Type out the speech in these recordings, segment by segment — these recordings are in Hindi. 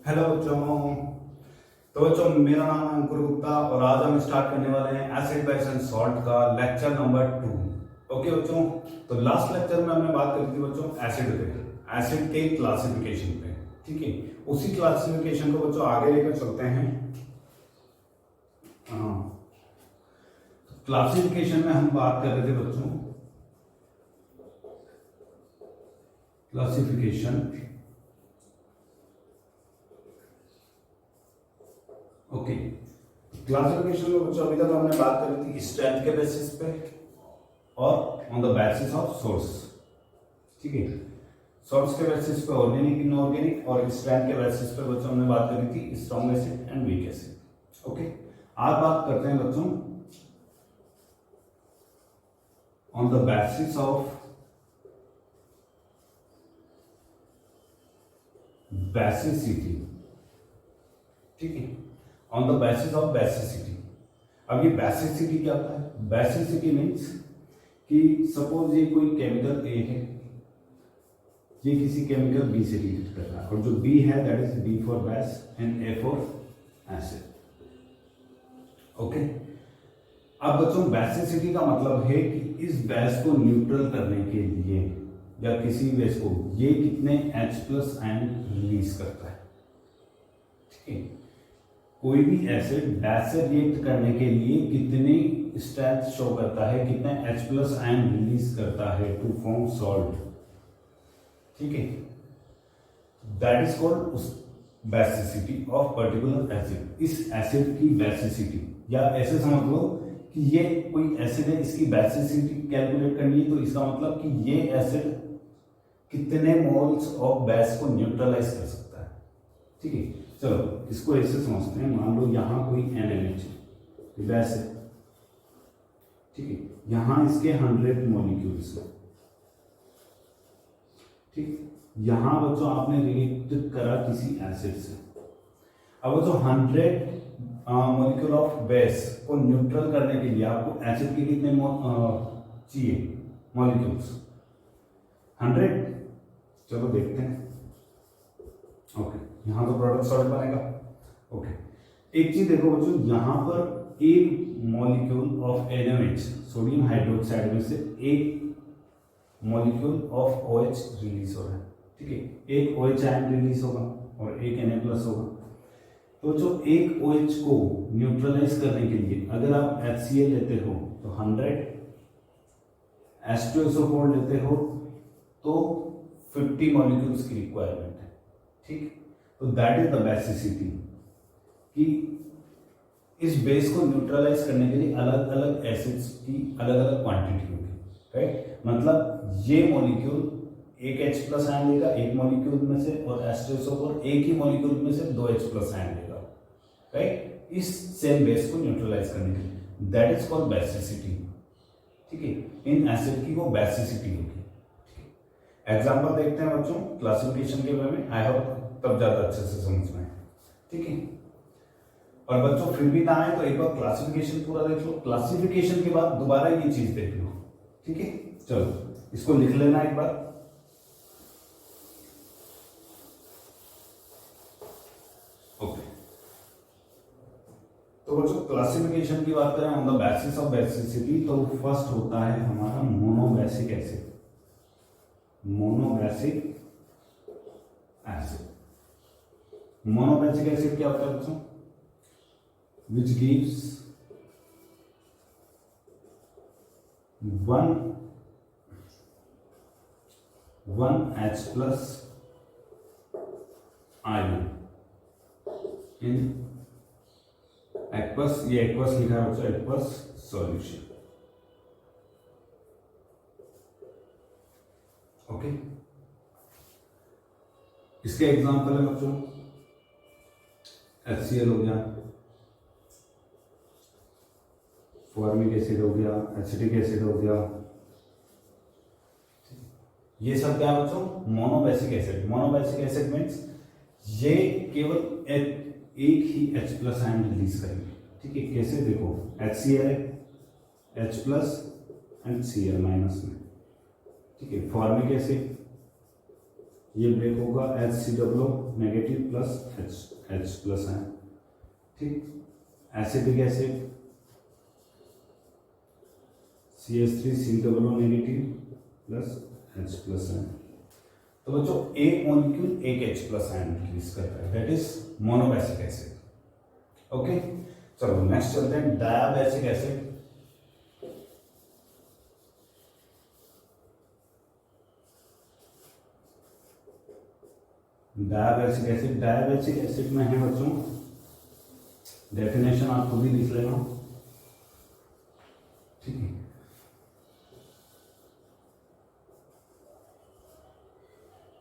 हेलो बच्चों। तो बच्चों मेरा नाम है अंकुर गुप्ता और आज हम स्टार्ट करने वाले हैं एसिड बेस एंड सॉल्ट का लेक्चर नंबर 2। ओके बच्चों, तो लास्ट लेक्चर में हमने बात करी थी बच्चों एसिड पे, एसिड के क्लासिफिकेशन पे। ठीक है, उसी क्लासिफिकेशन को बच्चों आगे लेकर चलते हैं। क्लासिफिकेशन में हम बात कर रहे थे बच्चों क्लासिफिकेशन। ओके, क्लासिफिकेशन में बच्चों अभी तक हमने बात करी थी स्ट्रेंथ के बेसिस पे और on the basis of source. ठीक है, सोर्स के बेसिस पे ऑर्गेनिक इनऑर्गेनिक और स्ट्रेंथ के बेसिस पे बच्चों हमने बात करी थी strong acid and weak acid. Okay, आज बात करते हैं बच्चों on the basis of basicity. ठीक है, on the basis of basicity. अब ये बेसिसिटी क्या होता है? बेसिसिटी मीन्स कि सपोज ये कोई केमिकल ए है, ये किसी केमिकल बी से रिलेट कर रहा है और जो बी है that is B for base and A for acid. Okay, अब बच्चों बेसिसिटी का मतलब है कि इस बेस को न्यूट्रल करने के लिए या किसी बेस को ये कितने H+ आयन रिलीज करता है। ठीक है, कोई भी एसिड बेस से रिएक्ट करने के लिए कितनी स्ट्रेंथ शो करता है, कितने H+ आयन रिलीज करता है टू फॉर्म सॉल्ट। ठीक है, that is called basicity of particular acid. इस एसिड की बेसिसिटी, या ऐसे समझ लो कि ये कोई एसिड है, इसकी बेसिसिटी कैलकुलेट करनी है तो इसका मतलब कि ये एसिड कितने मोल्स ऑफ बेस को न्यूट्रलाइज कर सकता है। ठीक है, चलो इसको ऐसे समझते हैं। मान लो यहां कोई NaNH बेस है। ठीक है, यहां इसके 100 मॉलिक्यूल्स है। ठीक, यहां बच्चों आपने रिएक्ट करा किसी एसिड से। अब बच्चों 100 मॉलिक्यूल ऑफ बेस को न्यूट्रल करने के लिए आपको एसिड के कितने चाहिए मॉलिक्यूल्स? 100। चलो देखते हैं। ओके, यहां तो प्रोडक्ट सॉल्ट बनेगा। ओके, एक चीज देखो बच्चों, यहां पर एक molecule of NaOH sodium hydroxide में से एक मॉलिक्यूल ऑफ OH रिलीज हो रहा है। ठीक है, एक OH आयन रिलीज होगा और एक Na+ होगा। तो जो एक OH को न्यूट्रलाइज करने के लिए अगर आप HCl लेते हो तो 100, H2SO4 लेते हो तो 50 मॉलिक्यूल्स की रिक्वायरमेंट है। ठीक, तो दैट इज द बेसिसिटी कि इस बेस को न्यूट्रलाइज करने के लिए अलग अलग एसिड्स की अलग अलग क्वांटिटी होगी। राइट, मतलब ये मॉलिक्यूल एक H+ आयन लेगा एक मॉलिक्यूल में से और H2SO4 एक ही मॉलिक्यूल में से 2 H+ आयन लेगा। राइट, इस सेम बेस को न्यूट्रलाइज करने के लिए दैट इज कॉल्ड बेसिसिटी। ठीक है, इन एसिड की वो बेसिसिटी होगी। एग्जाम्पल देखते हैं बच्चों क्लासिफिकेशन के बारे में। आई होप तब ज्यादा अच्छे से समझ में। ठीक है, और बच्चों फिर भी ना आए तो एक बार क्लासिफिकेशन पूरा देख लो, क्लासिफिकेशन के बाद दोबारा ये चीज देख लो। ठीक है, चलो इसको लिख लेना एक बार। ओके, तो बच्चों क्लासिफिकेशन की बात करें on the basis of basicity, तो फर्स्ट होता है हमारा monobasic acid. Monobasic acid, monobasic acid क्या होता है बच्चों? Which gives one H+ ion in aqueous, ये एक्वस लिखा है बच्चों, एक्वस सॉल्यूशन। ओके, इसके एग्जांपल है बच्चों HCl हो गया, फॉर्मिक एसिड हो गया, एसिटिक एसिड हो गया। ये सब क्या है बच्चों? Monobasic acid. Monobasic acid means ये केवल एक ही H+ आयन रिलीज करेंगे। ठीक है, कैसे देखो HCl है H+ एंड Cl- में। ठीक है, फॉर्मिक एसिड ये ब्रेक होगा HCOO negative plus H plus है, ठीक। Acetic acid CH3COO negative plus H plus है। तो बच्चों एक मॉलिक्यूल एक H प्लस आयन रिलीज करता है, that is monobasic acid. Okay, चलो नेक्स्ट चलते हैं डायाबेसिक एसिड। डायाबेसिक एसिड में है बच्चों, डेफिनेशन आप खुद ही लिख लेना, ठीक है।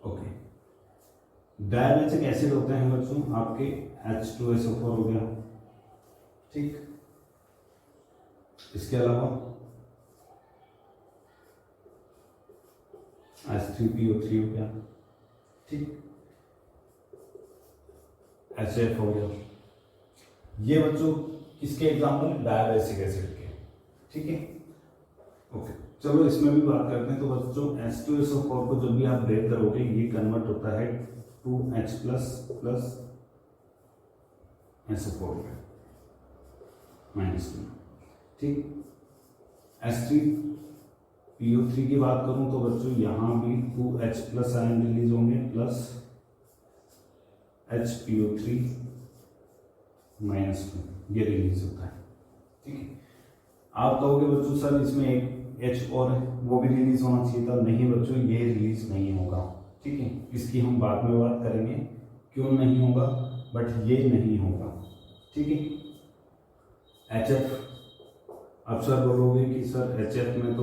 ओके, डायाबेसिक एसिड होते हैं बच्चों आपके H2SO4 हो गया, ठीक। इसके अलावा H3PO3 हो गया, ठीक। HF हो गया। ये बच्चों किसके एग्जाम्पल, डायाबेसिक एसिड के, ठीक है। ओके, चलो इसमें भी बात करते हैं। तो बच्चों H2SO4 को जब भी आप ब्रेक करोगे ये कन्वर्ट होता है 2H plus plus SO4 minus 2, ठीक। H3PO3 की बात करूं तो बच्चों यहां भी 2H प्लस आयन रिलीज होंगे प्लस HPO3 माइनस 2, ये रिलीज होता है, ठीक है। आप कहोगे बच्चों सर इसमें एक H और है, वो भी रिलीज होना चाहिए था। नहीं बच्चों, ये रिलीज नहीं होगा, ठीक है। इसकी हम बाद में बात करेंगे क्यों नहीं होगा, बट ये नहीं होगा, ठीक है। HF, अब सर बोलोगे कि सर HF में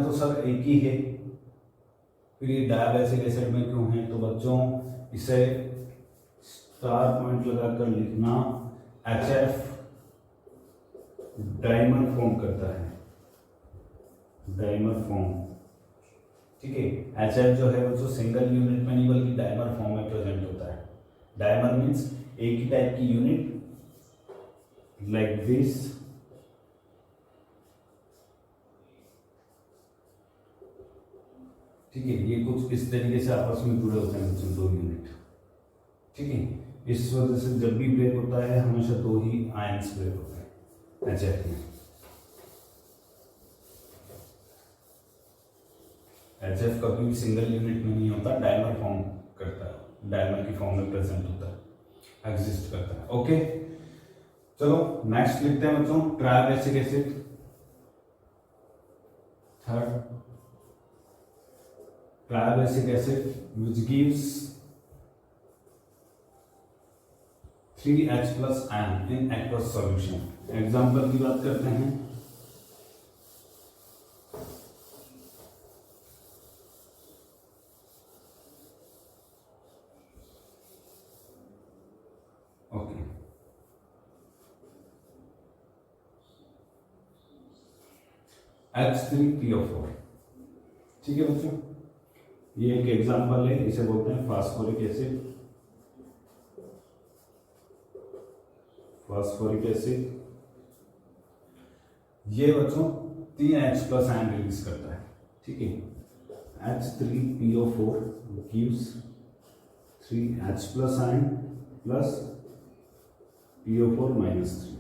तो सर एक ही है, फिर ये डायाबेसिक एसिड में क्यों है? तो बच्चों इसे स्टार पॉइंट लगाकर लिखना, HF डाइमर फॉर्म करता है, डाइमर फॉर्म, ठीक है। HF जो है बच्चों सिंगल यूनिट में नहीं बल्कि डाइमर फॉर्म में प्रेजेंट होता है। डाइमर मीन्स एक ही टाइप की यूनिट, लाइक दिस, ठीक है। ये कुछ इस तरीके से आपस में जुड़े होते हैं बच्चों, दो यूनिट, ठीक है। इस वजह से जब भी ब्रेक होता है हमेशा दो ही आयंस ब्रेक होते हैं HF में। HF कभी भी सिंगल यूनिट में नहीं होता, डायमर फॉर्म करता है, डायमर की फॉर्म में प्रेजेंट होता है, एग्जिस्ट करता है। ओके, चलो नेक्स्ट लिखते हैं बच्चों tribasic acid. Third, tribasic acid which gives 3H plus ion in aqueous solution। Example की बात करते हैं। ओके, H3PO4, ठीक है बच्चों। ये एक एग्जाम्पल है, इसे बोलते हैं फास्फोरिक एसिड। फास्फोरिक एसिड ये बच्चों 3H प्लस आयन रिलीज करता है, ठीक है। H3PO4 gives 3H plus ion plus PO4 minus 3,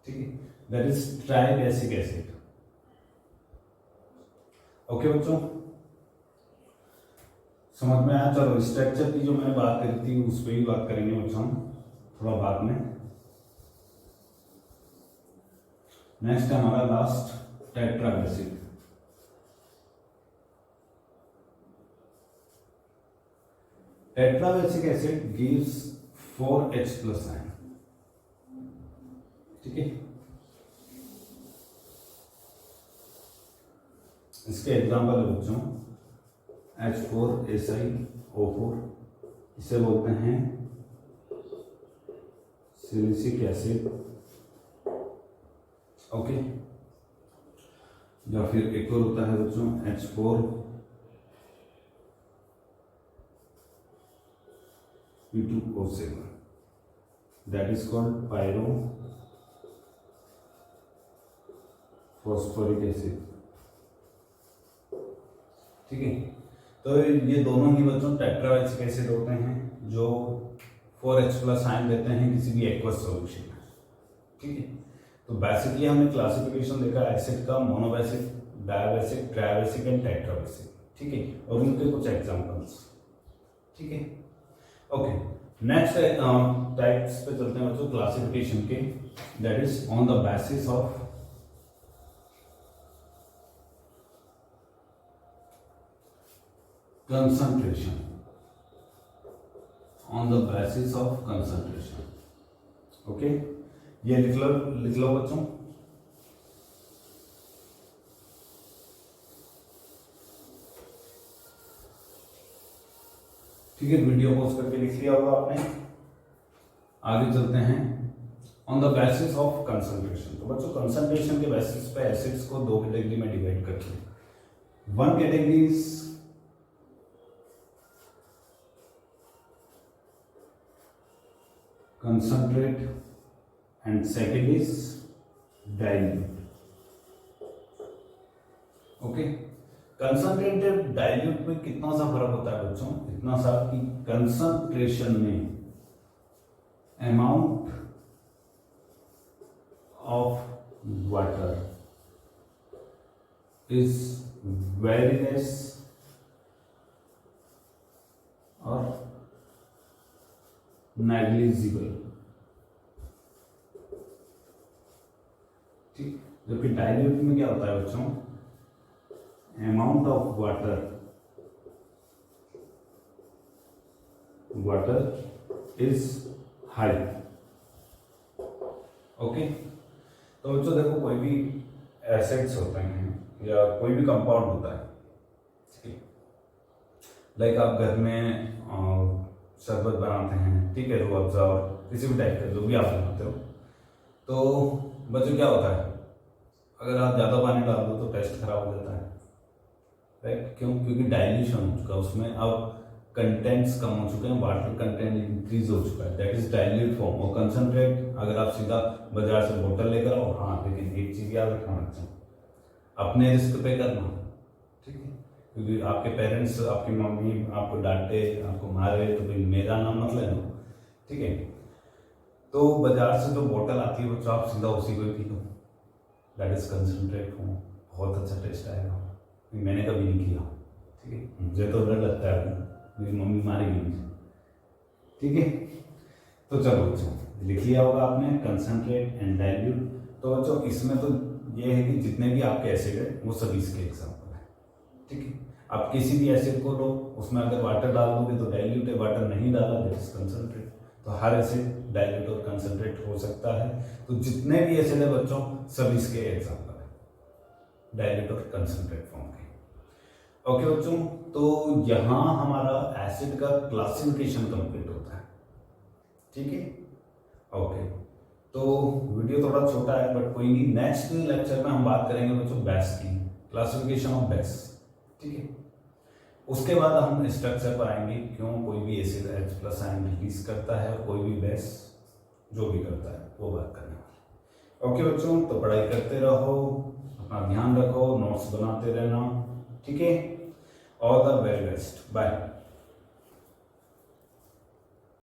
ठीक है। That is tribasic acid. Okay बच्चों, समझ में आया? चलो स्ट्रक्चर की जो मैंने बात करी थी उस पर ही बात करेंगे बच्चों थोड़ा बाद में। नेक्स्ट है हमारा last tetrabasic. Tetrabasic acid gives 4H plus ion, ठीक है। इसके एग्जाम्पल है बच्चों H4SiO4, इसे बोलते हैं सिलिसिक एसिड, ओके। या फिर एक और होता है बच्चों H4P2O7, that is called pyrophosphoric acid, ठीक है। तो ये दोनों ही बच्चों टेट्राएसिडिक एसिड होते हैं जो 4H+ आयन देते हैं किसी भी एक्वस सॉल्यूशन में, ठीक है। तो बेसिकली हमने क्लासिफिकेशन देखा एसिड का, मोनोबेसिक, डायबेसिक, ट्राइबेसिक एंड टेट्राबेसिक, ठीक है, और उनके कुछ एग्जांपल्स, ठीक है। ओके, नेक्स्ट टाइप्स पे चलते हैं बच्चों क्लासिफिकेशन के, that is on the basis of concentration, on the basis of concentration, okay. ये लिख लो बच्चों, ठीक है, वीडियो पॉज करके लिख लिया होगा आपने। आगे चलते हैं on the basis of concentration. तो बच्चों कंसंट्रेशन के बेसिस पे एसिड्स को दो कैटेगरी में डिवाइड करते हैं। One category is concentrate and second is dilute, okay. Concentrated dilute में कितना सा फर्क होता है बच्चों, इतना सा कि कंसंट्रेशन में amount of water is very less और नेग्लिजिबल, ठीक। जबकि डाइल्यूट में क्या होता है बच्चों, amount of water is high, okay. तो बच्चों देखो कोई भी एसिड्स होते हैं या कोई भी कंपाउंड होता है, ठीक है, लाइक आप घर में शरबत बनाते हैं, ठीक है, रूह अफ़ज़ा और किसी भी टाइप का जो भी आप बनाते हो, तो बच्चों क्या होता है, अगर आप ज़्यादा पानी डाल दो तो टेस्ट खराब हो जाता है, राइट। क्यों? क्योंकि डाइल्यूशन हो चुका है उसमें, अब कंटेंट्स कम हो चुके हैं, वाटर कंटेंट इंक्रीज हो चुका है, दैट इज डाइल्यूट फॉर्म। और कंसंट्रेट अगर आप सीधा बाजार से बोतल लेकर आओ, हाँ, लेकिन एक चीज याद रखना बच्चों, अपने रिस्क पे करना, ठीक है, क्योंकि आपके पेरेंट्स, आपकी मम्मी आपको डांटे, आपको मारे, तो भाई मेरा नाम मत लेना, ठीक है। तो बाजार से जो बोतल आती है बच्चों, आप सीधा उसी को ही पी लो, दैट इज कंसंट्रेट फॉर्म, बहुत अच्छा टेस्ट आएगा। मैंने कभी नहीं किया, ठीक है, मुझे तो डर लगता है, मेरी मम्मी मारेगी मुझे, ठीक है। तो चलो बच्चों लिख लिया होगा आपने कंसंट्रेट एंड डाइल्यूट। तो बच्चों इसमें तो ये है कि जितने भी आपके एसिड है वो सभी इसके एग्जाम्पल है, ठीक है। आप किसी भी एसिड को लो, उसमें अगर वाटर डाल दोगे तो डाइल्यूट है, वाटर नहीं डाला दैट इज कंसंट्रेट। तो हर एसिड डाइल्यूट और कंसंट्रेट हो सकता है। तो जितने भी एसिड है बच्चों सभी इसके एग्जाम्पल है, डाइल्यूट और कंसंट्रेट फॉर्म के, ओके बच्चों। तो यहाँ हमारा एसिड का क्लासिफिकेशन कंप्लीट होता है, ठीक है, ओके। तो वीडियो थोड़ा छोटा है बट कोई नहीं, नेक्स्ट लेक्चर में हम बात करेंगे बच्चों बेस की, क्लासिफिकेशन ऑफ बेस, ठीक है। उसके बाद हम स्ट्रक्चर पर आएंगे, क्यों कोई भी एसिड H+ आयन रिलीज करता है और कोई भी बेस जो भी करता है वो बात करने वाले। ओके बच्चों, तो पढ़ाई करते रहो, अपना ध्यान रखो, नोट्स बनाते रहना, ठीक है। All the very best, bye.